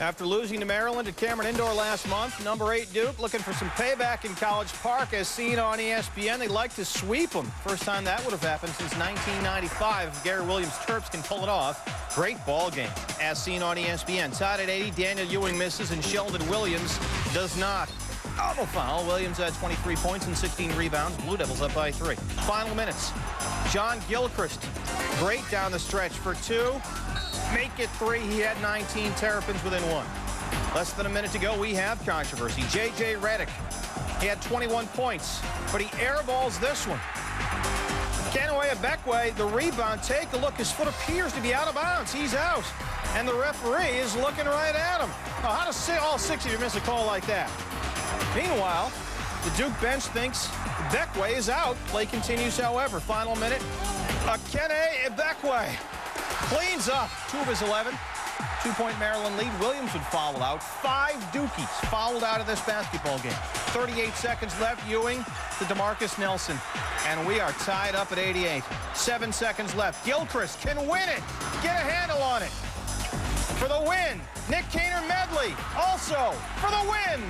After losing to Maryland at Cameron Indoor last month, number 8 Duke looking for some payback in College Park. As seen on ESPN, they'd like to sweep them. First time that would have happened since 1995. If Gary Williams Terps can pull it off, great ball game. As seen on ESPN, tied at 80, Daniel Ewing misses and Sheldon Williams does not. Auto foul. Williams had 23 points and 16 rebounds. Blue Devils up by 3. Final minutes. John Gilchrist, great down the stretch for 2. Make it 3. He had 19. Terrapins within 1. Less than a minute to go. We have controversy. J.J. Redick. He had 21 points, but he airballs this one. Kenway Ebekwe, the rebound. Take a look. His foot appears to be out of bounds. He's out. And the referee is looking right at him. Now, how does all 6 of you miss a call like that? Meanwhile, the Duke bench thinks Ebekwe is out. Play continues, however. Final minute. Kenway Ebekwe cleans up 2 of his 11. 2-point Maryland lead. Williams would foul out. 5 Dukies fouled out of this basketball game. 38 seconds left. Ewing to DeMarcus Nelson. And we are tied up at 88. 7 seconds left. Gilchrist can win it. Get a handle on it. For the win, Nick Kaner-Medley also for the win.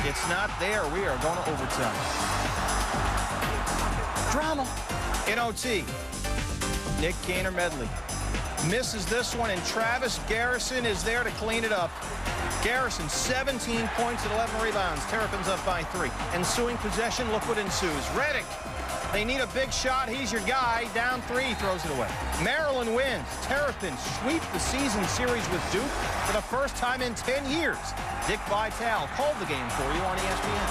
It's not there. We are going to overtime. Drama. In OT, Nick Kaner-Medley misses this one, and Travis Garrison is there to clean it up. Garrison, 17 points and 11 rebounds. Terrapins up by 3. Ensuing possession, look what ensues. Redick, they need a big shot. He's your guy. Down 3, he throws it away. Maryland wins. Terrapins sweep the season series with Duke for the first time in 10 years. Dick Vitale called the game for you on ESPN.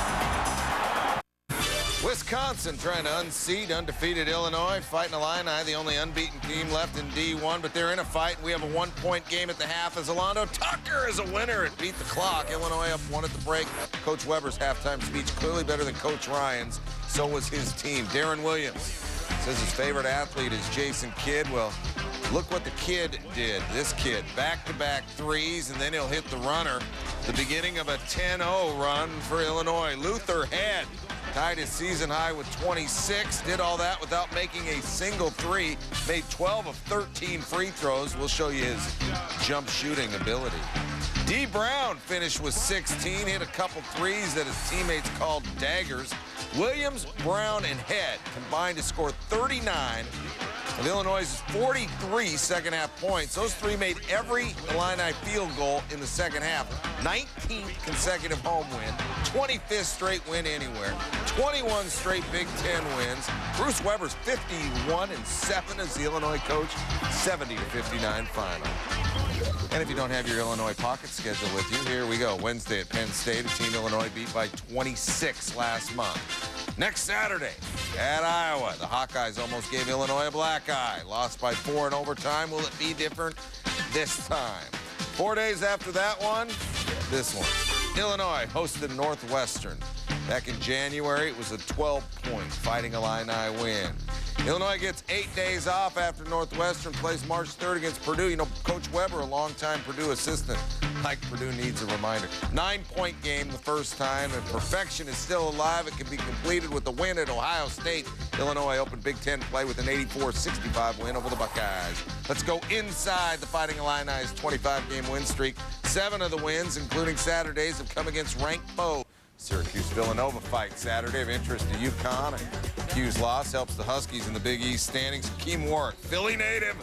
Wisconsin trying to unseat undefeated Illinois, fighting Illini, the only unbeaten team left in D1, but they're in a fight. We have a 1-point game at the half as Alondo Tucker is a winner. It beat the clock. Illinois up 1 at the break. Coach Weber's halftime speech clearly better than Coach Ryan's. So was his team. Darren Williams says his favorite athlete is Jason Kidd. Well, look what the kid did. This kid, back-to-back threes, and then he'll hit the runner. The beginning of a 10-0 run for Illinois. Luther Head tied his season high with 26. Did all that without making a single 3. Made 12 of 13 free throws. We'll show you his jump shooting ability. D. Brown finished with 16. Hit a couple threes that his teammates called daggers. Williams, Brown, and Head combined to score 39 of Illinois' 43 second-half points. Those 3 made every Illini field goal in the second half. 19th consecutive home win, 25th straight win anywhere, 21 straight Big Ten wins. Bruce Weber's 51-7 as the Illinois coach, 70-59 final. And if you don't have your Illinois pocket schedule with you, here we go. Wednesday at Penn State, a team Illinois beat by 26 last month. Next Saturday at Iowa, the Hawkeyes almost gave Illinois a black eye. Lost by 4 in overtime. Will it be different this time? 4 days after that one, this one. Illinois hosted Northwestern. Back in January, it was a 12-point Fighting Illini win. Illinois gets 8 days off after Northwestern plays March 3rd against Purdue. You know, Coach Weber, a longtime Purdue assistant, like Purdue needs a reminder. 9-point game the first time, and perfection is still alive. It can be completed with the win at Ohio State. Illinois opened Big Ten play with an 84-65 win over the Buckeyes. Let's go inside the Fighting Illini's 25-game win streak. 7 of the wins, including Saturdays, have come against ranked foes. Syracuse-Villanova fight Saturday of interest to UConn. Q's loss helps the Huskies in the Big East standings. Hakeem Warwick, Philly native,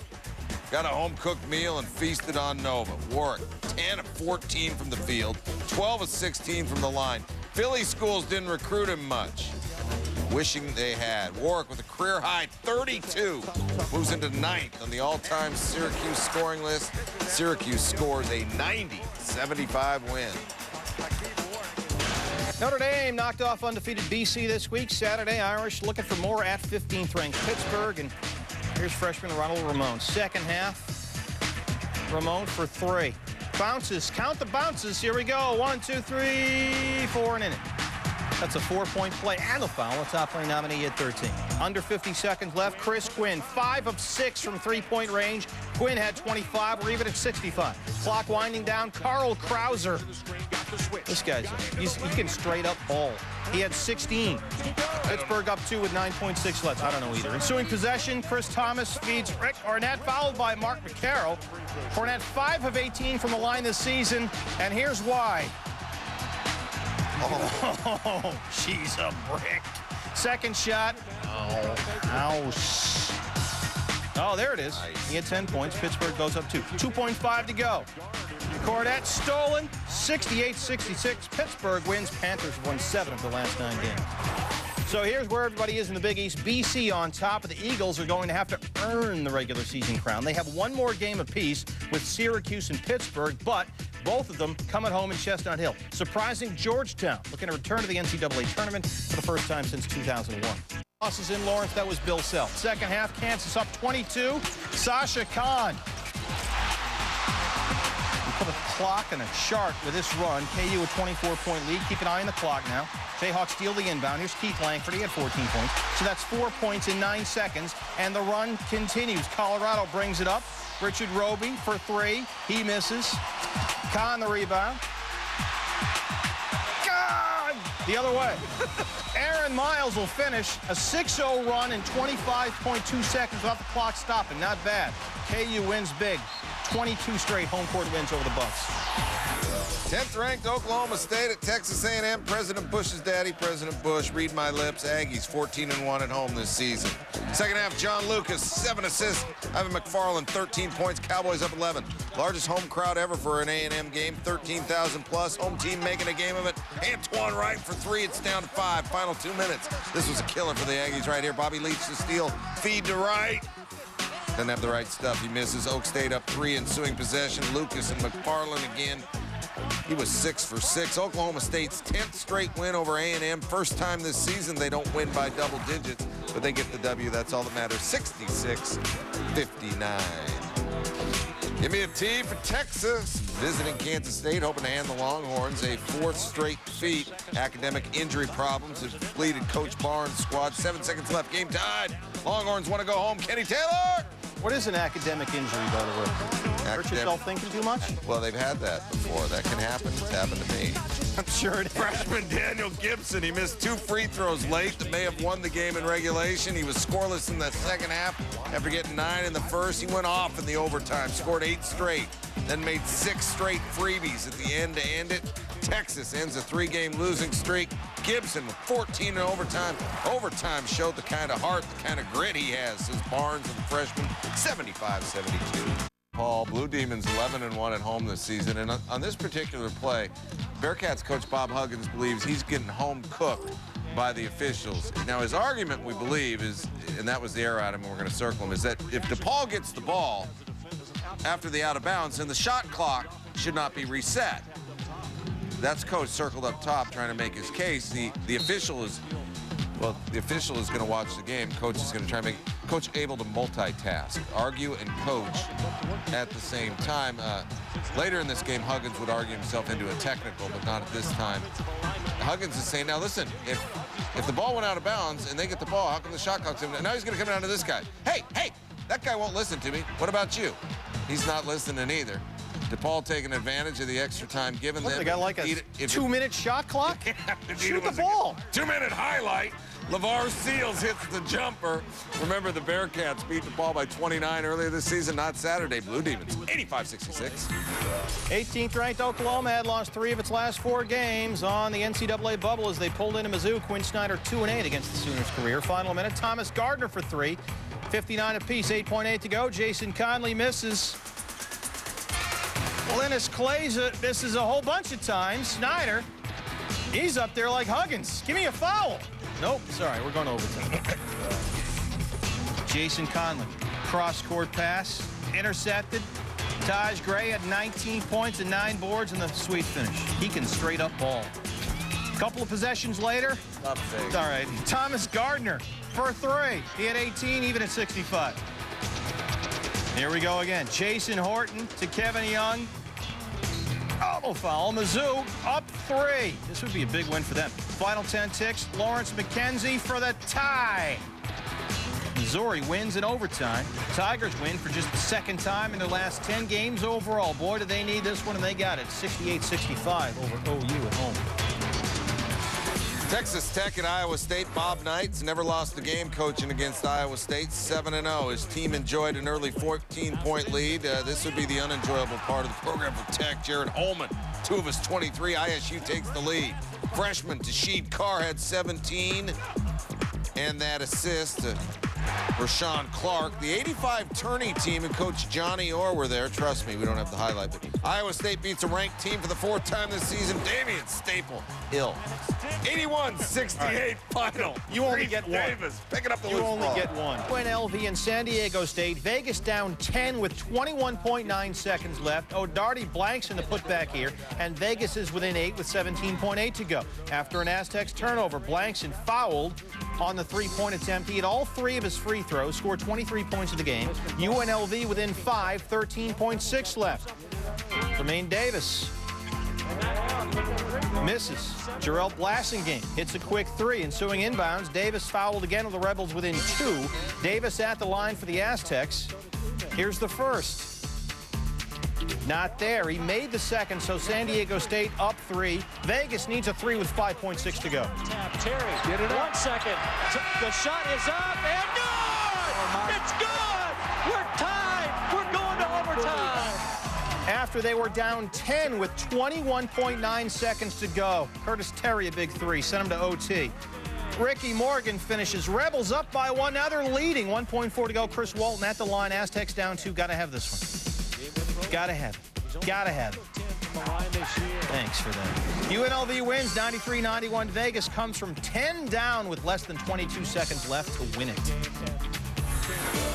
got a home-cooked meal and feasted on Nova. Warwick, 10 of 14 from the field, 12 of 16 from the line. Philly schools didn't recruit him much. Wishing they had. Warwick with a career-high 32 moves into 9th on the all-time Syracuse scoring list. Syracuse scores a 90-75 win. Notre Dame knocked off undefeated BC this week. Saturday, Irish looking for more at 15th-ranked Pittsburgh. And here's freshman Ronald Ramon. Second half, Ramon for 3. Bounces, count the bounces. Here we go. 1, 2, 3, 4, and in it. That's a 4-point play and a foul. A top lane nominee at 13. Under 50 seconds left. Chris Quinn, 5 of 6 from 3-point range. Quinn had 25. We're even at 65. Clock winding down. Carl Krauser This guy's, he can straight up ball. He had 16. Pittsburgh up 2 with 9.6 left. I don't know either. Ensuing possession, Chris Thomas feeds Rick Arnett, followed by Mark McCarroll. Arnett 5 of 18 from the line this season, and here's why. Oh, she's a brick. Second shot. Oh, oh, there it is. Nice. He had 10 points. Pittsburgh goes up 2. 2.5 to go. Cornette stolen, 68-66. Pittsburgh wins. Panthers won 7 of the last 9 games. So here's where everybody is in the Big East. BC on top, of the Eagles are going to have to earn the regular season crown. They have one more game apiece with Syracuse and Pittsburgh, but both of them come at home in Chestnut Hill. Surprising Georgetown, looking to return to the NCAA tournament for the first time since 2001. Losses in Lawrence, that was Bill Self. Second half, Kansas up 22. Sasha Khan. We put a clock and a chart with this run. KU a 24-point lead. Keep an eye on the clock now. Jayhawks steal the inbound. Here's Keith Langford. He had 14 points. So that's 4 points in 9 seconds. And the run continues. Colorado brings it up. Richard Roby for 3. He misses. Khan the rebound. God! The other way. Aaron Miles will finish a 6-0 run in 25.2 seconds without the clock stopping. Not bad. KU wins big. 22 straight home court wins over the Bucks. 10th-ranked Oklahoma State at Texas A&M. President Bush's daddy, President Bush. Read my lips. Aggies 14-1 at home this season. Second half, John Lucas, 7 assists. Ivan McFarland, 13 points. Cowboys up 11. Largest home crowd ever for an A&M game, 13,000 plus. Home team making a game of it. Antoine Wright for 3. It's down to 5. Final 2 minutes. This was a killer for the Aggies right here. Bobby Leach to steal. Feed to Wright. Doesn't have the right stuff. He misses. Oak State up 3. Ensuing possession. Lucas and McFarland again. He was 6 for 6. Oklahoma State's 10th straight win over A&M. First time this season they don't win by double digits, but they get the W. That's all that matters. 66-59. Give me a T for Texas. Visiting Kansas State, hoping to hand the Longhorns a 4th straight defeat. Academic injury problems have depleted Coach Barnes' squad. 7 seconds left. Game tied. Longhorns want to go home. Kenny Taylor. What is an academic injury, by the way? Hurt yourself thinking too much? Well, they've had that before. That can happen. It's happened to me. I'm sure it has. Freshman Daniel Gibson, he missed 2 free throws late that may have won the game in regulation. He was scoreless in the second half after getting 9 in the first. He went off in the overtime, scored 8 straight, then made 6 straight freebies at the end to end it. Texas ends a 3-game losing streak. Gibson with 14 in overtime. Overtime showed the kind of heart, the kind of grit he has since Barnes and the freshman, 75-72. Paul, Blue Demons 11-1 at home this season, and on this particular play, Bearcats coach Bob Huggins believes he's getting home cooked by the officials. Now, his argument, we believe, is, and that was the arrow item, and we're going to circle him, is that if DePaul gets the ball after the out of bounds, then the shot clock should not be reset. That's coach circled up top trying to make his case. The official is, well, the official is going to watch the game. Coach is going to try and make coach able to multitask, argue and coach at the same time. Later in this game, Huggins would argue himself into a technical, but not at this time. Huggins is saying, now listen, if the ball went out of bounds and they get the ball, how come the shot clock's in? Now he's going to come down to this guy. Hey, that guy won't listen to me. What about you? He's not listening either. DePaul taking advantage of the extra time given them. They got like a 2-minute shot clock? Shoot the ball. 2-minute highlight. LeVar Seals hits the jumper. Remember, the Bearcats beat DePaul by 29 earlier this season, not Saturday. Blue Demons, 85-66. 18th-ranked Oklahoma had lost 3 of its last 4 games on the NCAA bubble as they pulled into Mizzou. Quinn Snyder 2-8 against the Sooners' career. Final minute, Thomas Gardner for 3. 59 apiece, 8.8 to go. Jason Conley misses. Linus Kleza misses a whole bunch of times. Snyder, he's up there like Huggins. Give me a foul. Nope, sorry, we're going overtime. Jason Conley, cross-court pass, intercepted. Taj Gray had 19 points and 9 boards in the sweet finish. He can straight up ball. Couple of possessions later. It's all right. Thomas Gardner for 3. He had 18, even at 65. Here we go again. Jason Horton to Kevin Young. Oh, foul. Mizzou up 3. This would be a big win for them. Final 10 ticks. Lawrence McKenzie for the tie. Missouri wins in overtime. Tigers win for just the second time in their last 10 games overall. Boy, do they need this one, and they got it. 68-65 over OU at home. Texas Tech and Iowa State. Bob Knight's never lost a game coaching against Iowa State, 7-0. His team enjoyed an early 14-point lead. This would be the unenjoyable part of the program for Tech. Jared Holman, 2 of his 23. ISU takes the lead. Freshman Tashid Carr had 17. And that assist for Sean Clark. The 85 Turney team and Coach Johnny Orr were there. Trust me, we don't have the highlight. But Iowa State beats a ranked team for the 4th time this season. Damian Staple, ill. 81-68 final. You only get one. Davis picking up the You loose only ball. get one. UNLV and San Diego State. Vegas down 10 with 21.9 seconds left. O'Darty blanks in the putback here, and Vegas is within 8 with 17.8 to go. After an Aztecs turnover, Blankson fouled on the three-point attempt. He had all 3 of his free throws, scored 23 points in the game. UNLV within 5, 13.6 left. Tremaine Davis misses. Jarrell Blasingame hits a quick 3. Ensuing inbounds, Davis fouled again with the Rebels within 2. Davis at the line for the Aztecs. Here's the first. Not there. He made the second, so San Diego State up 3. Vegas needs a 3 with 5.6 to go. Tap, Terry, get it 1 second. The shot is up and good! It's good! We're tied! We're going to overtime! After they were down 10 with 21.9 seconds to go. Curtis Terry, a big 3, sent him to OT. Ricky Morgan finishes. Rebels up by 1. Now they're leading. 1.4 to go. Chris Walton at the line. Aztecs down 2. Got to have this one. Got to have it. Got to have it. Thanks for that. UNLV wins 93-91. Vegas comes from 10 down with less than 22 seconds left to win it.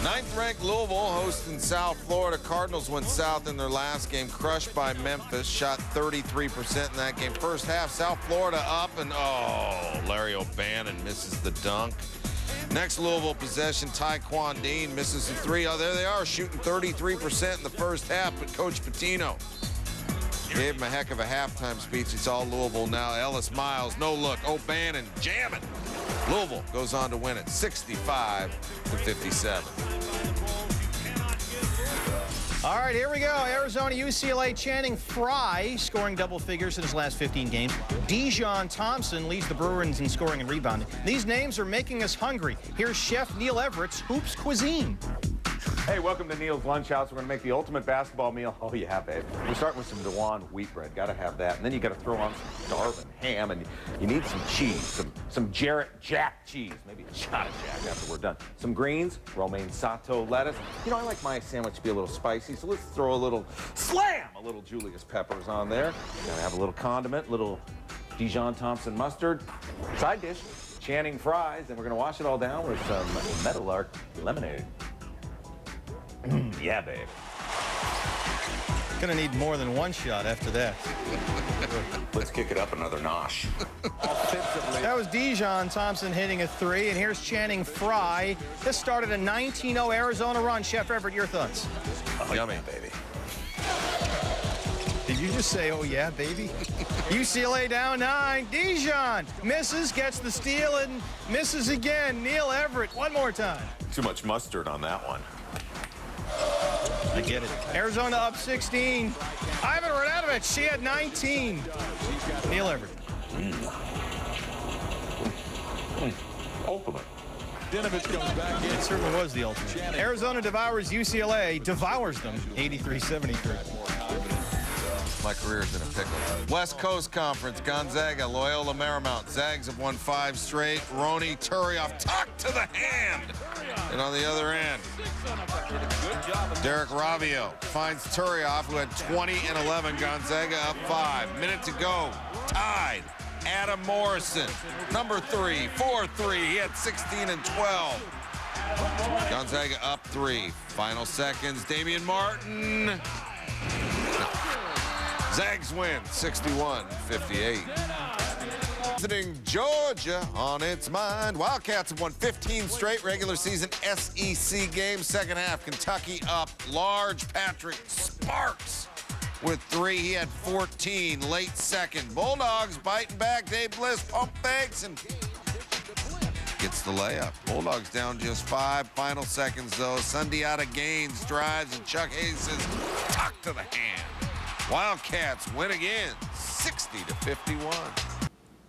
9th-ranked Louisville hosting South Florida. Cardinals went south in their last game, crushed by Memphis, shot 33% in that game. First half, South Florida up, and Larry O'Bannon misses the dunk. Next Louisville possession, Taekwon Dean misses the 3. Oh, there they are, shooting 33% in the first half, but Coach Pitino gave him a heck of a halftime speech. It's all Louisville now. Ellis Miles, no look. O'Bannon jamming. Louisville goes on to win it 65-57. All right, here we go. Arizona, UCLA. Channing Frye scoring double figures in his last 15 games. Dijon Thompson leads the Bruins in scoring and rebounding. These names are making us hungry. Here's Chef Neil Everett's Hoops Cuisine. Hey, welcome to Neil's Lunch House. We're going to make the ultimate basketball meal. Oh, yeah, babe. We're starting with some Dewan wheat bread. Got to have that. And then you got to throw on some Darvin ham, and you need some cheese, some Jarrett Jack cheese, maybe a shot of Jack after we're done. Some greens, romaine sato lettuce. You know, I like my sandwich to be a little spicy, so let's throw a little Julius Peppers on there. Got to have a little condiment, little Dijon Thompson mustard. Side dish, Channing fries, and we're going to wash it all down with some Metalark lemonade. Yeah, babe. Gonna need more than one shot after that. Let's kick it up another notch. That was Dijon Thompson hitting a 3, and here's Channing Frye. This started a 19-0 Arizona run. Chef Everett, your thoughts? Oh, yummy, baby. Did you just say, oh yeah, baby? UCLA down 9. Dijon misses, gets the steal, and misses again. Neil Everett, one more time. Too much mustard on that one. I get it. Arizona up 16. Ivan Radovich, she had 19. Neil Everett. Ultimate. Dinovich goes back in. It certainly was the ultimate. Arizona devours UCLA, devours them 83-73. My career's in a pickle. West Coast Conference, Gonzaga, Loyola Marymount. Zags have won 5 straight. Rony Turioff tucked to the hand. And on the other end, Derek Ravio finds Turioff, who had 20 and 11. Gonzaga up 5. Minute to go. Tied. Adam Morrison, number 3, 4-3. He had 16 and 12. Gonzaga up 3. Final seconds. Damian Martin. No. Zags win 61-58. Visiting Georgia on its mind. Wildcats have won 15 straight regular season SEC games. Second half, Kentucky up large. Patrick Sparks with 3. He had 14. Late second. Bulldogs biting back. Dave Bliss pump fakes and gets the layup. Bulldogs down just 5. Final seconds, though. Sundiata gains, drives, and Chuck Hayes says, tuck to the hand. Wildcats win again, 60-51.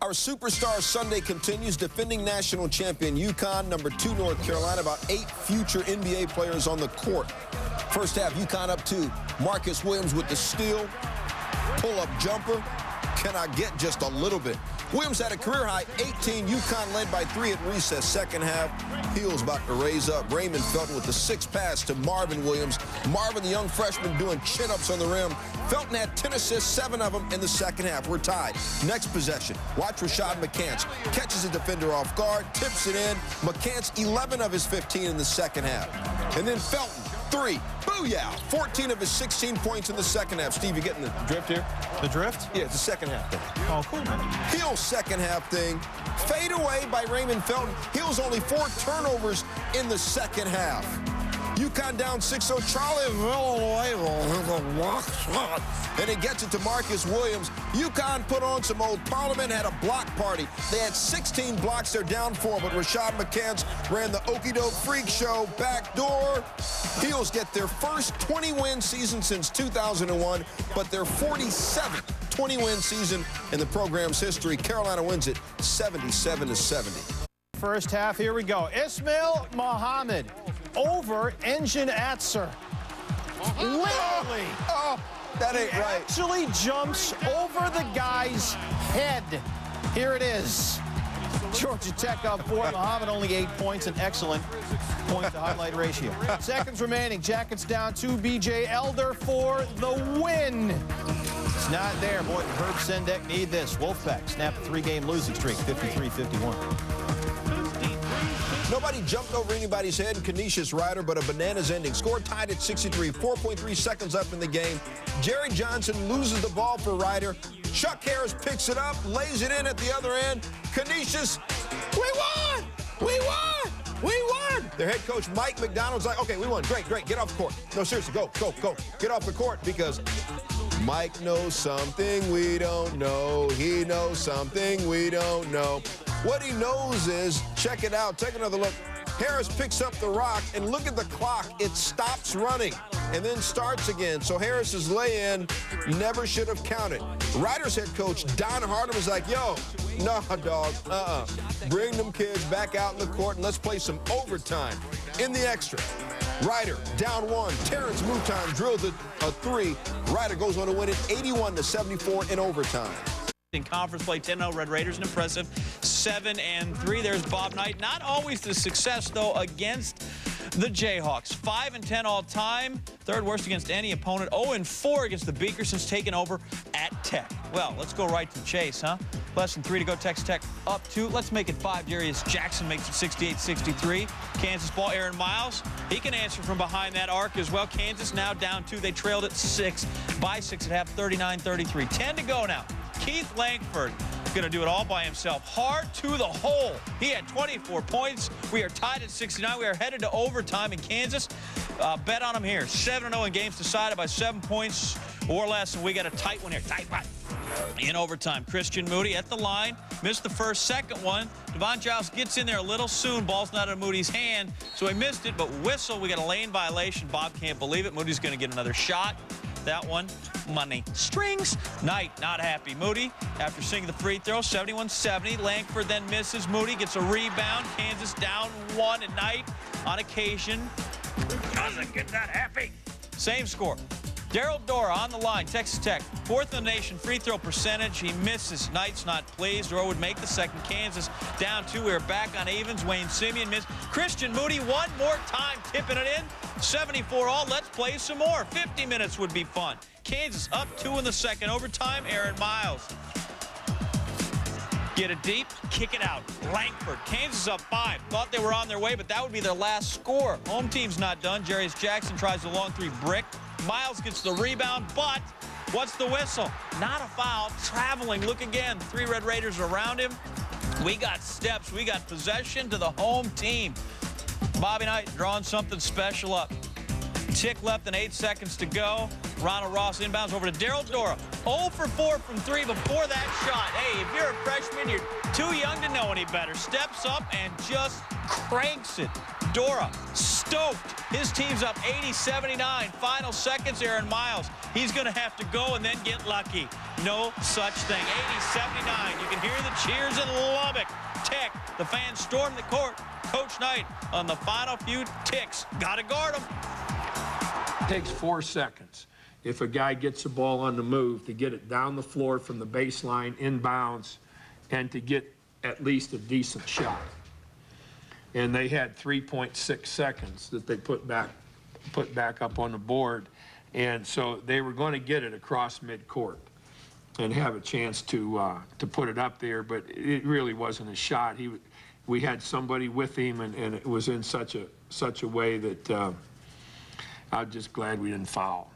Our Superstar Sunday continues. Defending national champion UConn, number 2 North Carolina, about 8 future NBA players on the court. First half, UConn up 2. Marcus Williams with the steal. Pull-up jumper. Cannot get just a little bit. Williams had a career-high 18. UConn led by 3 at recess. Second half, Heels about to raise up. Raymond Felton with the 6th pass to Marvin Williams. Marvin, the young freshman, doing chin-ups on the rim. Felton had 10 assists, 7 of them in the second half. We're tied. Next possession. Watch Rashad McCants. Catches a defender off guard, tips it in. McCants, 11 of his 15 in the second half. And then Felton, 3. Booyah! 14 of his 16 points in the second half. Steve, you getting the drift here? The drift? Yeah, it's the second half thing. Oh, cool, man. Heels second half thing. Fade away by Raymond Felton. Heels only 4 turnovers in the second half. UConn down 6-0. Charlie Villanueva walk shot. And he gets it to Marcus Williams. UConn put on some old Parliament, had a block party. They had 16 blocks. They're down 4, but Rashad McCants ran the Okey-doke freak show backdoor. Heels get their first 20-win season since 2001, but their 47th 20-win season in the program's history. Carolina wins it 77-70. First half, here we go. Ismail Muhammad over Engin Atzer. Literally. Oh, that ain't right. Actually jumps over the guy's head. Here it is. Georgia Tech up 4. Muhammad only 8 points, an excellent point-to-highlight ratio. Seconds remaining. Jackets down 2. B.J. Elder for the win. It's not there. Boy, Herb Sendek need this. Wolfpack snap a 3-game losing streak, 53-51. Nobody jumped over anybody's head in Canisius Ryder, but a bananas ending. Score tied at 63, 4.3 seconds left in the game. Jerry Johnson loses the ball for Ryder. Chuck Harris picks it up, lays it in at the other end. Canisius, we won! We won! We won! Their head coach, Mike McDonald's like, okay, we won. Great, great. Get off the court. No, seriously, go. Get off the court because Mike knows something we don't know. He knows something we don't know. What he knows is, check it out, take another look. Harris picks up the rock, and look at the clock. It stops running and then starts again. So Harris's lay-in never should have counted. Ryder's head coach, Don Hardham, is like, yo, nah, dog, bring them kids back out in the court and let's play some overtime. In the extra, Ryder down 1. Terrence Mouton drills a 3. Ryder goes on to win it 81-74 in overtime. In conference play, 10-0 Red Raiders, an impressive 7-3. There's Bob Knight. Not always the success, though, against the Jayhawks. 5-10 all-time, 3rd worst against any opponent. 0-4 against the Beakers since taking over at Tech. Well, let's go right to the chase, huh? Less than 3 to go. Texas Tech up 2. Let's make it 5. Darius Jackson makes it 68-63. Kansas ball. Aaron Miles, he can answer from behind that arc as well. Kansas now down 2. They trailed at 6 by 6 at half, 39-33. 10 to go now. Keith Langford going to do it all by himself. Hard to the hole. He had 24 points. We are tied at 69. We are headed to overtime in Kansas. Bet on him here. 7-0 in games decided by 7 points or less, and we got a tight one here. Tight one. In overtime, Christian Moody at the line. Missed the first, second one. Devon Giles gets in there a little soon. Ball's not in Moody's hand, so he missed it, but whistle. We got a lane violation. Bob can't believe it. Moody's going to get another shot. That one, money. Strings. Knight not happy. Moody, after seeing the free throw, 71-70. Langford then misses. Moody gets a rebound. Kansas down 1, and Knight, on occasion, doesn't get that happy. Same score. Daryl Dora on the line, Texas Tech. 4th in the nation free throw percentage. He misses. Knight's not pleased. Dora would make the second. Kansas down 2. We are back on evens. Wayne Simeon missed. Christian Moody one more time tipping it in. 74 all. Let's play some more. 50 minutes would be fun. Kansas up 2 in the second. Overtime, Aaron Miles. Get it deep, kick it out. Langford. Kansas up 5. Thought they were on their way, but that would be their last score. Home team's not done. Jarius Jackson tries the long 3 brick. Miles gets the rebound, but what's the whistle? Not a foul. Traveling. Look again. 3 Red Raiders around him. We got steps. We got possession to the home team. Bobby Knight drawing something special up. Tick left and 8 seconds to go. Ronald Ross inbounds over to Daryl Dora. 0 for 4 from 3 before that shot. Hey, if you're a freshman, you're too young to know any better. Steps up and just cranks it. Dora stoked. His team's up 80-79. Final seconds, Aaron Miles. He's going to have to go and then get lucky. No such thing. 80-79. You can hear the cheers in Lubbock. Tech, the fans storm the court. Coach Knight on the final few ticks. Got to guard him. It takes 4 seconds if a guy gets the ball on the move to get it down the floor from the baseline inbounds and to get at least a decent shot. And they had 3.6 seconds that they put back up on the board, and so they were going to get it across midcourt and have a chance to put it up there, but it really wasn't a shot. We had somebody with him, and it was in such a way that I'm just glad we didn't foul.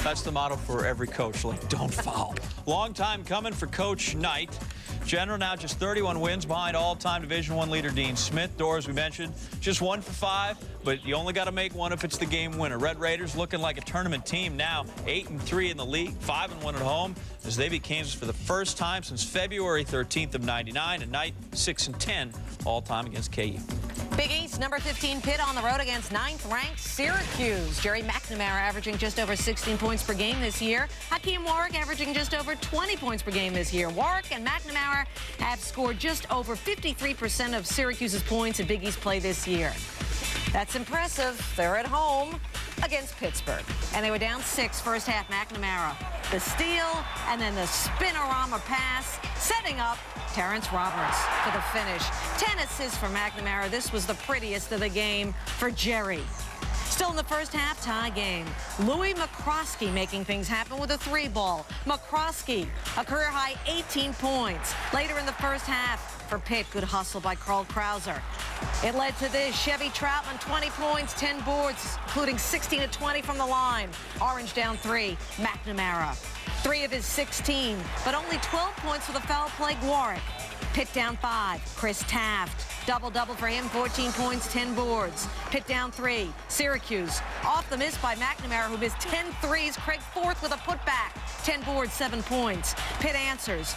That's the motto for every coach, like, don't foul. Long time coming for Coach Knight. General now just 31 wins behind all-time Division I leader Dean Smith. Dora, as we mentioned, just 1 for 5, but you only got to make one if it's the game winner. Red Raiders looking like a tournament team now, 8-3 in the league, 5-1 at home, as they beat Kansas for the first time since February 13th of '99, and Knight 6-10 all-time against KU. Big East, number 15 Pitt on the road against 9th-ranked Syracuse. Jerry McNamara averaging just over 16 points per game this year. Hakeem Warwick averaging just over 20 points per game this year. Warwick and McNamara have scored just over 53% of Syracuse's points in Big East play this year. That's impressive. They're at home against Pittsburgh. And they were down 6 first half. McNamara, the steal, and then the spinorama pass, setting up Terrence Roberts for the finish. 10 assists for McNamara. This was the prettiest of the game for Jerry. Still in the first half, tie game. Louis McCroskey making things happen with a 3-ball. McCroskey, a career-high 18 points. Later in the first half, for Pitt, good hustle by Carl Krauser. It led to this. Chevy Troutman, 20 points, 10 boards, including 16 of 20 from the line. Orange down 3. McNamara, 3 of his 16, but only 12 points for the foul-plagued Warwick. Pitt down 5. Chris Taft, double-double for him, 14 points, 10 boards. Pitt down 3. Syracuse, off the miss by McNamara, who missed 10 threes. Craig Forth with a putback, 10 boards, 7 points. Pitt answers.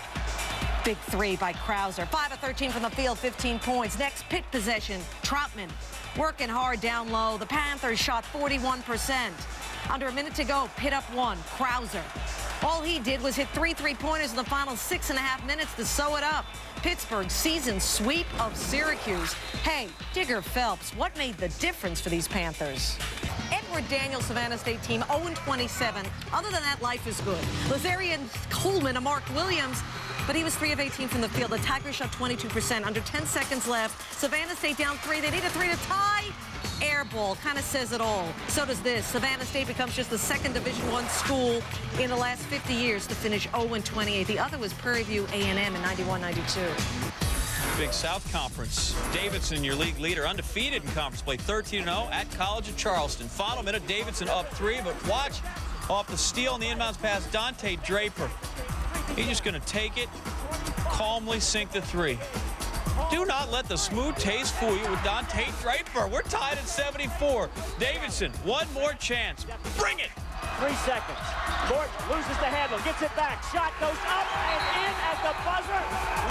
Big 3 by Krauser. 5 of 13 from the field, 15 points. Next Pitt possession, Troutman working hard down low. The Panthers shot 41%. Under a minute to go, Pitt up 1. Krauser. All he did was hit 3 3-pointers in the final 6.5 minutes to sew it up. Pittsburgh's season sweep of Syracuse. Hey, Digger Phelps, what made the difference for these Panthers? Edward Daniels, Savannah State team, 0-27. Other than that, life is good. Lazarian Coleman, a Mark Williams, but he was 3 of 18 from the field. The Tigers shot 22%. Under 10 seconds left. Savannah State down 3. They need a 3 to tie. Air ball kind of says it all. So does this. Savannah State becomes just the 2nd Division I school in the last 50 years to finish 0-28. The other was Prairie View A&M in 91-92. Big South Conference. Davidson, your league leader, undefeated in conference play, 13-0 at College of Charleston. Final minute, Davidson up 3, but watch off the steal and the inbounds pass, Dante Draper. He's just going to take it, calmly sink the 3. Do not let the smooth taste fool you with Dante Draper. We're tied at 74. Davidson, one more chance. Bring it. 3 seconds. Morton loses the handle, gets it back. Shot goes up and in at the buzzer.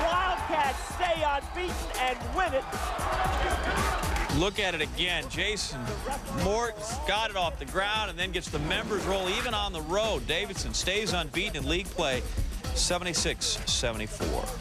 Wildcats stay unbeaten and win it. Look at it again. Jason Morton got it off the ground and then gets the members roll even on the road. Davidson stays unbeaten in league play, 76-74.